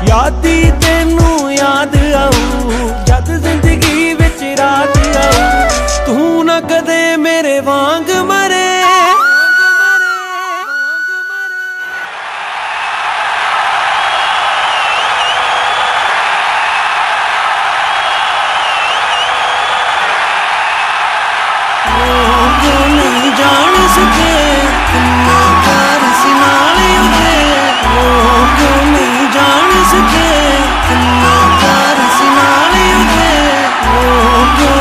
यादी तेनू याद आऊ जद जिंदगी विच रात आऊ तू ना कदे मेरे वांग मरे। जो नहीं जान सके किन्ना प्यार सी नाल उठे, जो नहीं जान सके किन्ना प्यार सी नाल उठे, जो